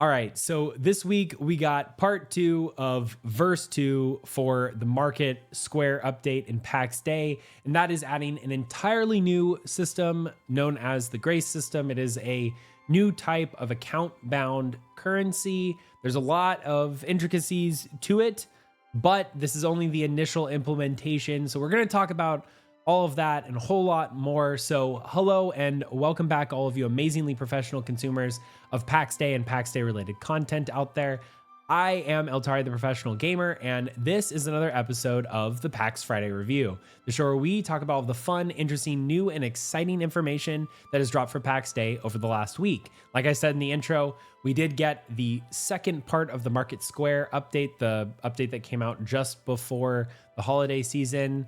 All right, so this week we got part 2 of verse 2 for the Market Square update in Pax Dei, and that is adding an entirely new system known as the Grace system. It is a new type of account-bound currency. There's a lot of intricacies to it, but this is only the initial implementation. So we're going to talk about all of that and a whole lot more. So hello and welcome back, all of you amazingly professional consumers of Pax Dei and Pax Dei related content out there. I am Eltari, the professional gamer, and this is another episode of the Pax FriDEI review, the show where we talk about all the fun, interesting, new, and exciting information that has dropped for Pax Dei over the last week. Like I said in the intro, we did get the second part of the Market Square update, the update that came out just before the holiday season,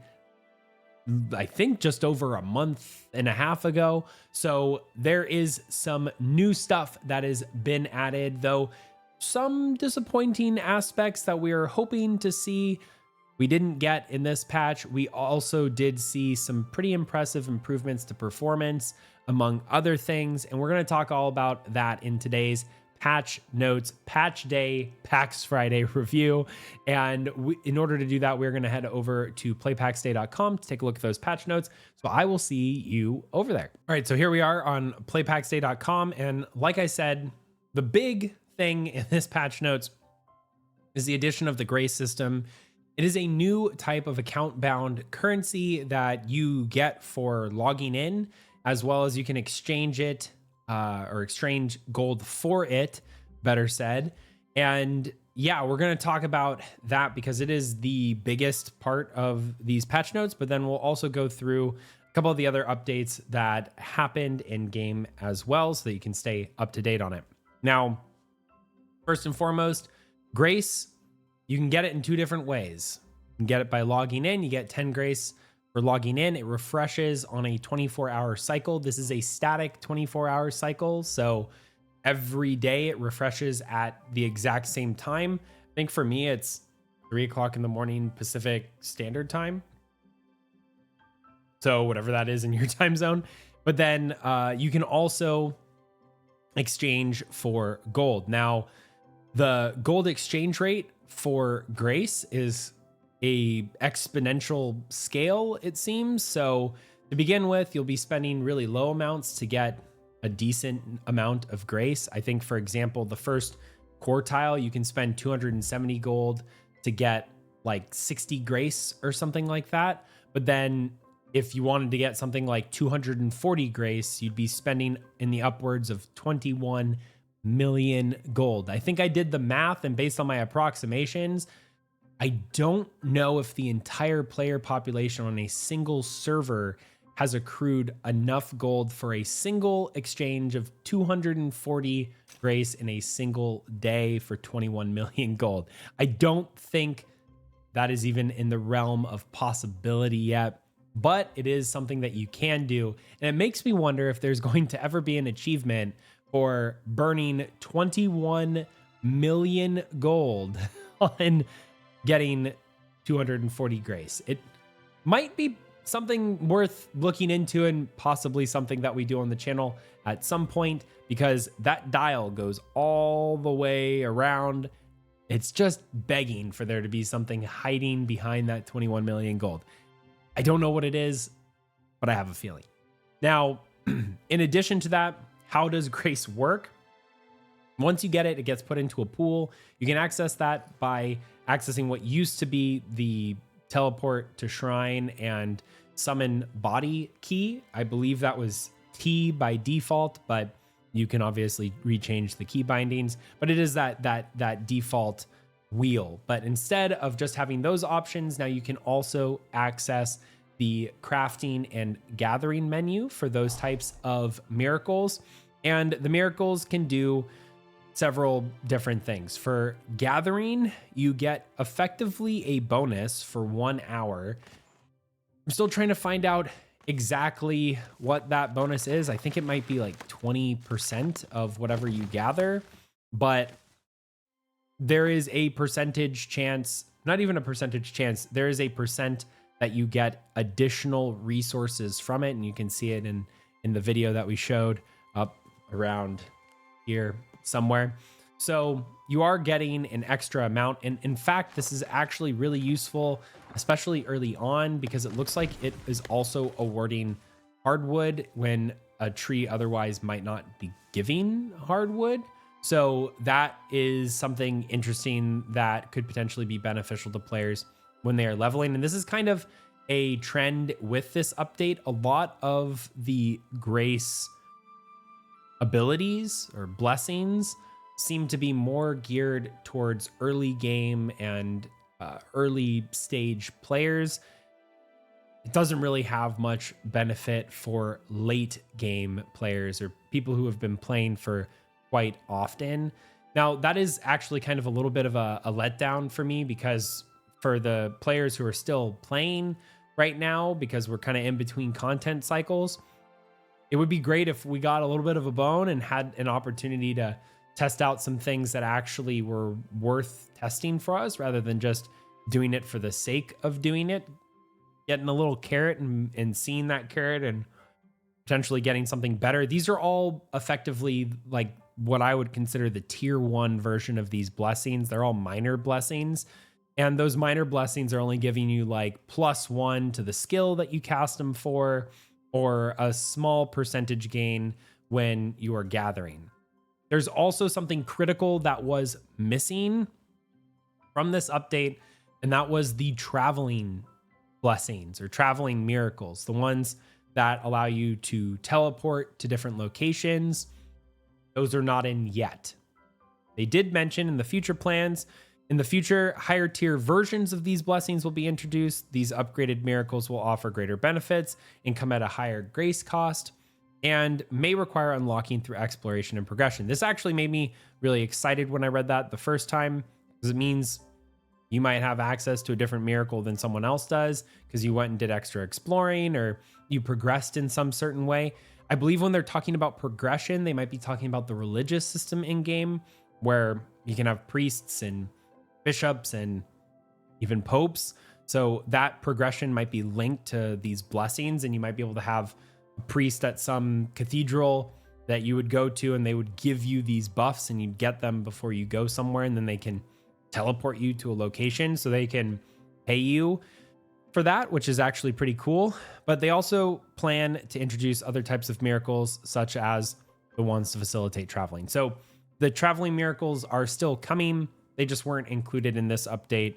I think just over a month and a half ago. So there is some new stuff that has been added, though some disappointing aspects that we are hoping to see we didn't get in this patch. We also did see some pretty impressive improvements to performance, among other things, and we're going to talk all about that in today's patch notes, patch day, Pax FriDEI review. And in order to do that, we're going to head over to playpaxday.com to take a look at those patch notes. So I will see you over there. All right, so here we are on playpaxday.com. And like I said, the big thing in this patch notes is the addition of the Grace system. It is a new type of account-bound currency that you get for logging in, as well as you can exchange it or exchange gold for it, better said. And yeah, we're going to talk about that because it is the biggest part of these patch notes, but then we'll also go through a couple of the other updates that happened in game as well so that you can stay up to date on it. Now, first and foremost, Grace, you can get it in two different ways. You can get it by logging in. You get 10 Grace for logging in. It refreshes on a 24-hour cycle. This is a static 24-hour cycle, so every day it refreshes at the exact same time. I think for me, it's 3 o'clock in the morning Pacific Standard Time. So whatever that is in your time zone. But then you can also exchange for gold. Now, the gold exchange rate for Grace is a exponential scale, it seems. So to begin with, you'll be spending really low amounts to get a decent amount of Grace. I think, for example, the first quartile, you can spend 270 gold to get like 60 Grace or something like that. But then if you wanted to get something like 240 Grace, you'd be spending in the upwards of 21 million gold. I think I did the math, and based on my approximations, I don't know if the entire player population on a single server has accrued enough gold for a single exchange of 240 Grace in a single day for 21 million gold. I don't think that is even in the realm of possibility yet, but it is something that you can do. And it makes me wonder if there's going to ever be an achievement for burning 21 million gold on getting 240 Grace. It might be something worth looking into and possibly something that we do on the channel at some point, because that dial goes all the way around. It's just begging for there to be something hiding behind that 21 million gold. I don't know what it is, but I have a feeling. Now, in addition to that, how does Grace work? Once you get it, it gets put into a pool. You can access that by accessing what used to be the teleport to shrine and summon body key. I believe that was T by default, but you can obviously rechange the key bindings. But it is that default wheel. But instead of just having those options, now you can also access the crafting and gathering menu for those types of miracles. And the miracles can do several different things. For gathering, you get effectively a bonus for 1 hour. I'm still trying to find out exactly what that bonus is. I think it might be like 20% of whatever you gather, but there is a percentage chance, not even a percentage chance, there is a percent that you get additional resources from it. And you can see it in the video that we showed up around here somewhere. So you are getting an extra amount. And in fact, this is actually really useful, especially early on, because it looks like it is also awarding hardwood when a tree otherwise might not be giving hardwood. So that is something interesting that could potentially be beneficial to players when they are leveling. And this is kind of a trend with this update. A lot of the grace abilities or blessings seem to be more geared towards early game and early stage players. It doesn't really have much benefit for late game players or people who have been playing for quite often. Now, that is actually kind of a little bit of a letdown for me, because for the players who are still playing right now, because we're kind of in between content cycles, it would be great if we got a little bit of a bone and had an opportunity to test out some things that actually were worth testing for us, rather than just doing it for the sake of doing it, getting a little carrot and seeing that carrot and potentially getting something better. These are all effectively like what I would consider the tier 1 version of these blessings. They're all minor blessings. And those minor blessings are only giving you like +1 to the skill that you cast them for, or a small percentage gain when you are gathering. There's also something critical that was missing from this update, and that was the traveling blessings or traveling miracles, the ones that allow you to teleport to different locations. Those are not in yet. They did mention in the future plans, in the future, higher tier versions of these blessings will be introduced. These upgraded miracles will offer greater benefits and come at a higher grace cost, and may require unlocking through exploration and progression. This actually made me really excited when I read that the first time, because it means you might have access to a different miracle than someone else does because you went and did extra exploring, or you progressed in some certain way. I believe when they're talking about progression, they might be talking about the religious system in game, where you can have priests and bishops and even popes. So that progression might be linked to these blessings, and you might be able to have a priest at some cathedral that you would go to, and they would give you these buffs, and you'd get them before you go somewhere, and then they can teleport you to a location so they can pay you for that, which is actually pretty cool. But they also plan to introduce other types of miracles, such as the ones to facilitate traveling. So the traveling miracles are still coming. They just weren't included in this update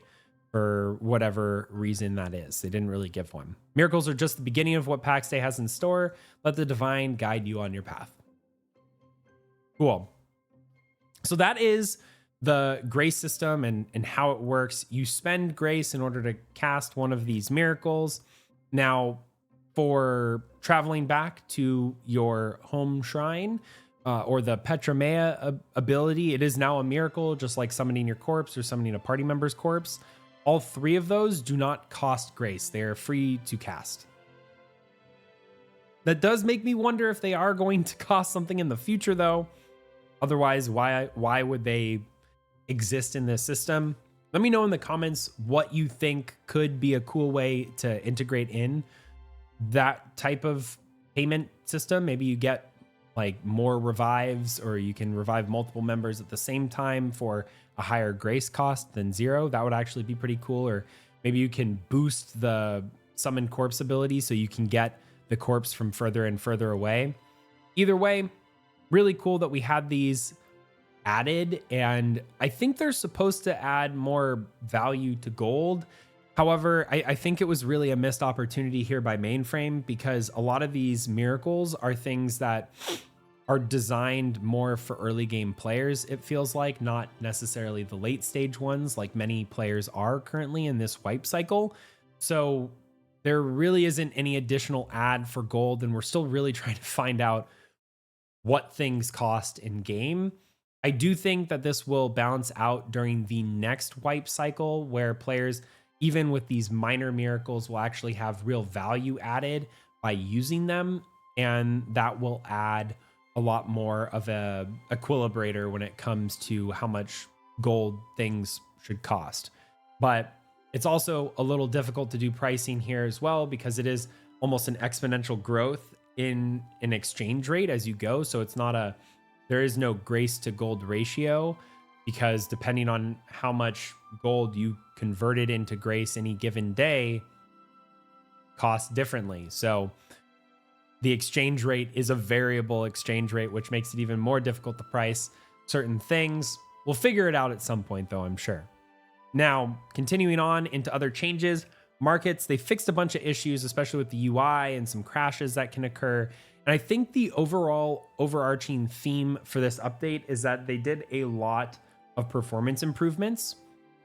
for whatever reason that is. They didn't really give one. Miracles are just the beginning of what Pax Day has in store. Let the divine guide you on your path. Cool. So that is the grace system and how it works. You spend grace in order to cast one of these miracles. Now, for traveling back to your home shrine, or the Petra Mea ability, it is now a miracle, just like summoning your corpse or summoning a party member's corpse. All 3 of those do not cost grace. They are free to cast. That does make me wonder if they are going to cost something in the future, though. Otherwise, why would they exist in this system? Let me know in the comments what you think could be a cool way to integrate in that type of payment system. Maybe you get like more revives, or you can revive multiple members at the same time for a higher grace cost than 0. That would actually be pretty cool. Or maybe you can boost the summon corpse ability so you can get the corpse from further and further away. Either way, really cool that we had these added, and I think they're supposed to add more value to gold. However, I think it was really a missed opportunity here by Mainframe, because a lot of these miracles are things that are designed more for early game players, it feels like, not necessarily the late stage ones like many players are currently in this wipe cycle. So there really isn't any additional add for gold, and we're still really trying to find out what things cost in game. I do think that this will balance out during the next wipe cycle, where players, even with these minor miracles, will actually have real value added by using them, and that will add a lot more of a equilibrator when it comes to how much gold things should cost. But it's also a little difficult to do pricing here as well, because it is almost an exponential growth in an exchange rate as you go. So it's not a there is no grace to gold ratio, because depending on how much gold you converted into grace any given day costs differently. So the exchange rate is a variable exchange rate, which makes it even more difficult to price certain things. We'll figure it out at some point, though, I'm sure. Now, continuing on into other changes, markets, they fixed a bunch of issues, especially with the UI and some crashes that can occur. And I think the overall overarching theme for this update is that they did a lot of performance improvements.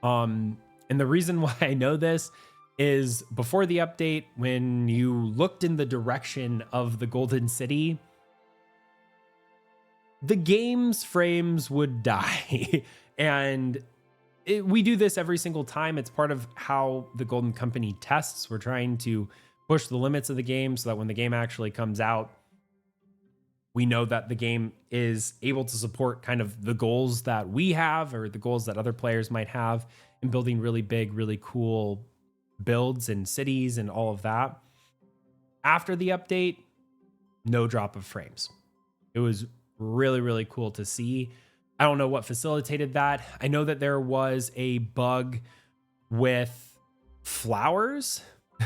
And the reason why I know this is before the update, when you looked in the direction of the Golden City, the game's frames would die. And we do this every single time. It's part of how the Golden Company tests. We're trying to push the limits of the game so that when the game actually comes out, we know that the game is able to support kind of the goals that we have or the goals that other players might have in building really big, really cool builds and cities and all of that. After the update, no drop of frames. It was really, really cool to see. I don't know what facilitated that. I know that there was a bug with flowers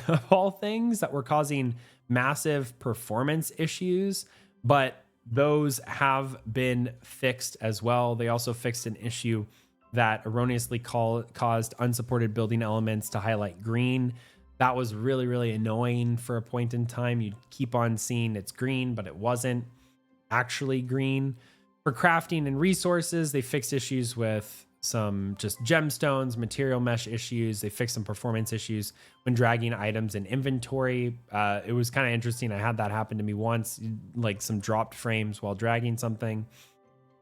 of all things that were causing massive performance issues, but those have been fixed as well. They also fixed an issue that erroneously caused unsupported building elements to highlight green. That was really, really annoying for a point in time. You'd keep on seeing it's green, but it wasn't actually green. For crafting and resources, they fixed issues with some just gemstones, material mesh issues. They fixed some performance issues when dragging items in inventory. It was kind of interesting. I had that happen to me once, like some dropped frames while dragging something.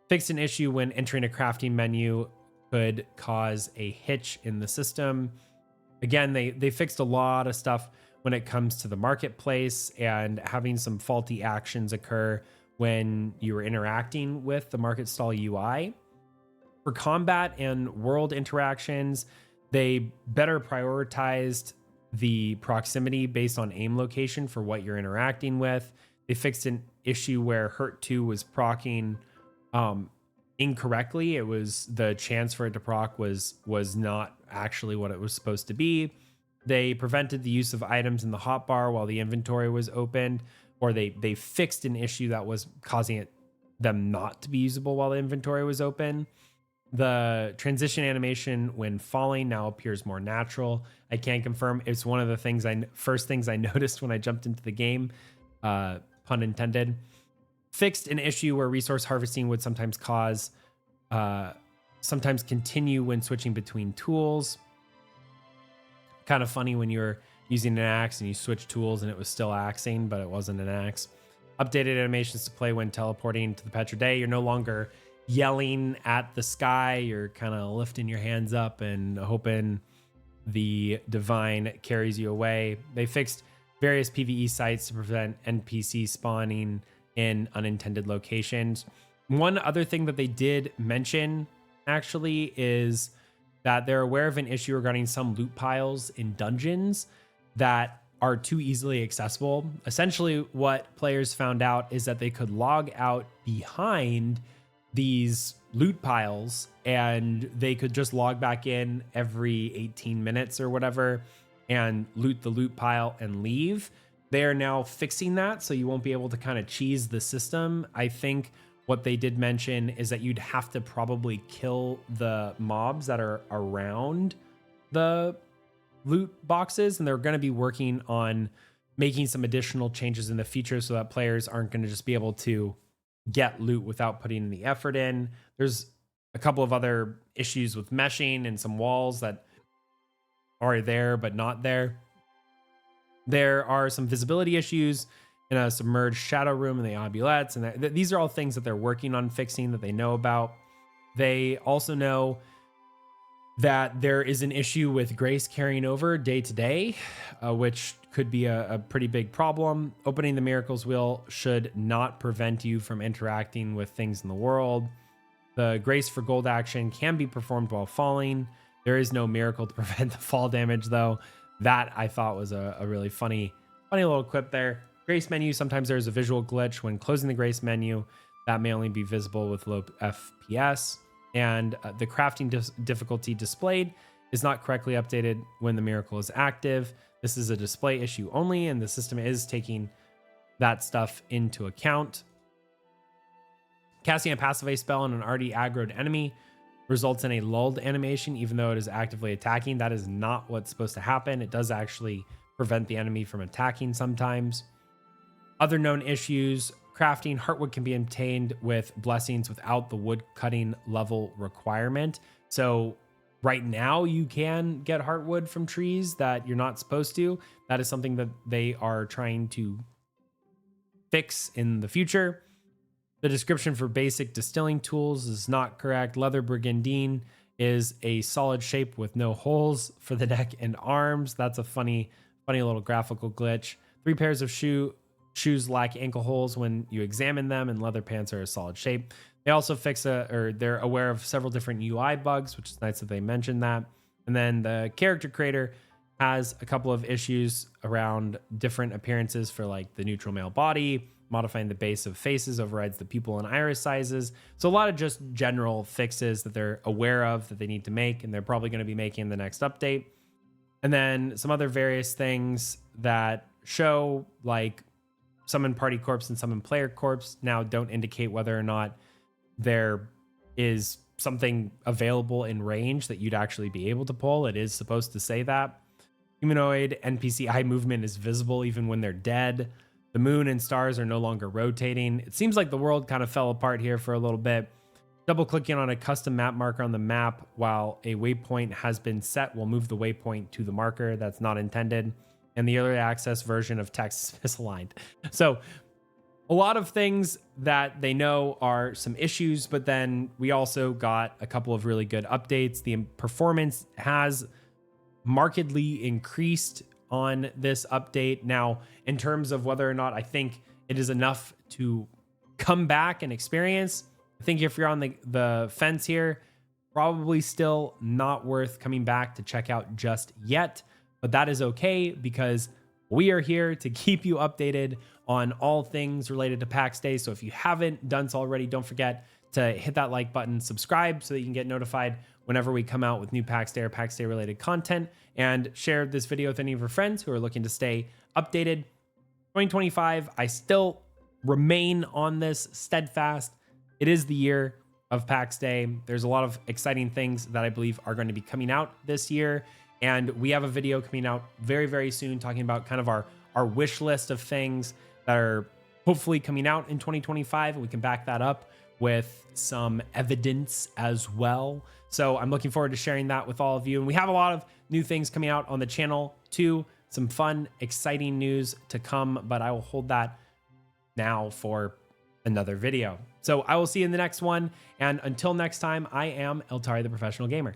Fixed an issue when entering a crafting menu could cause a hitch in the system. Again, they fixed a lot of stuff when it comes to the marketplace and having some faulty actions occur when you were interacting with the market stall UI. For combat and world interactions, they better prioritized the proximity based on aim location for what you're interacting with. They fixed an issue where Hurt 2 was proccing incorrectly. It was the chance for it to proc was not actually what it was supposed to be. They prevented the use of items in the hotbar while the inventory was opened, or they fixed an issue that was causing them not to be usable while the inventory was open. The transition animation when falling now appears more natural. I can confirm it's one of the first things I noticed when I jumped into the game, pun intended. Fixed an issue where resource harvesting would sometimes continue when switching between tools. Kind of funny when you're using an axe and you switch tools and it was still axing, but it wasn't an axe. Updated animations to play when teleporting to the Pax FriDEI. You're no longer yelling at the sky. You're kind of lifting your hands up and hoping the divine carries you away. They fixed various PvE sites to prevent NPC spawning in unintended locations. One other thing that they did mention actually is that they're aware of an issue regarding some loot piles in dungeons that are too easily accessible. Essentially, what players found out is that they could log out behind these loot piles and they could just log back in every 18 minutes or whatever and loot the loot pile and leave. They are now fixing that, so you won't be able to kind of cheese the system. I think what they did mention is that you'd have to probably kill the mobs that are around the loot boxes, and they're going to be working on making some additional changes in the future so that players aren't going to just be able to get loot without putting the effort in. There's a couple of other issues with meshing and some walls that are there but not there. There are some visibility issues in a submerged shadow room in the oubliettes, and these are all things that they're working on fixing that they know about. They also know that there is an issue with grace carrying over day to day, which could be a pretty big problem. Opening the miracles wheel should not prevent you from interacting with things in the world. The grace for gold action can be performed while falling. There is no miracle to prevent the fall damage, though. That I thought was a really funny little clip there. Grace menu, sometimes there's a visual glitch when closing the grace menu. that may only be visible with low FPS. And the crafting difficulty displayed is not correctly updated when the miracle is active. This is a display issue only, and the system is taking that stuff into account. Casting a passive A spell on an already aggroed enemy results in a lulled animation, even though it is actively attacking. That is not what's supposed to happen. It does actually prevent the enemy from attacking sometimes. Other known issues: crafting. Heartwood can be obtained with blessings without the wood cutting level requirement. So right now you can get heartwood from trees that you're not supposed to. That is something that they are trying to fix in the future. The description for basic distilling tools is not correct. Leather brigandine is a solid shape with no holes for the neck and arms. That's a funny little graphical glitch. 3 pairs of shoes lack ankle holes when you examine them, and leather pants are a solid shape. They also they're aware of several different UI bugs, which is nice that they mentioned that. And then the character creator has a couple of issues around different appearances for like the neutral male body. Modifying the base of faces overrides the pupil and iris sizes. So a lot of just general fixes that they're aware of that they need to make, and they're probably going to be making in the next update. And then some other various things that show, like summon party corpse and summon player corpse, now don't indicate whether or not there is something available in range that you'd actually be able to pull. It is supposed to say that. Humanoid NPC eye movement is visible even when they're dead. The moon and stars are no longer rotating. It seems like the world kind of fell apart here for a little bit. Double clicking on a custom map marker on the map while a waypoint has been set will move the waypoint to the marker. That's not intended. And the early access version of text is misaligned. So a lot of things that they know are some issues, but then we also got a couple of really good updates. The performance has markedly increased on this update. Now, in terms of whether or not I think it is enough to come back and experience, I think if you're on the fence here, probably still not worth coming back to check out just yet. But that is okay, because we are here to keep you updated on all things related to Pax Day. So if you haven't done so already, don't forget to hit that like button, subscribe so that you can get notified whenever we come out with new Pax Day or Pax Day related content, and share this video with any of your friends who are looking to stay updated. 2025, I still remain on this steadfast. It is the year of Pax Day. There's a lot of exciting things that I believe are going to be coming out this year. And we have a video coming out very, very soon talking about kind of our wish list of things that are hopefully coming out in 2025. And we can back that up with some evidence as well. So I'm looking forward to sharing that with all of you. And we have a lot of new things coming out on the channel too. Some fun, exciting news to come, but I will hold that now for another video. So I will see you in the next one. And until next time, I am Eltari, the Professional Gamer.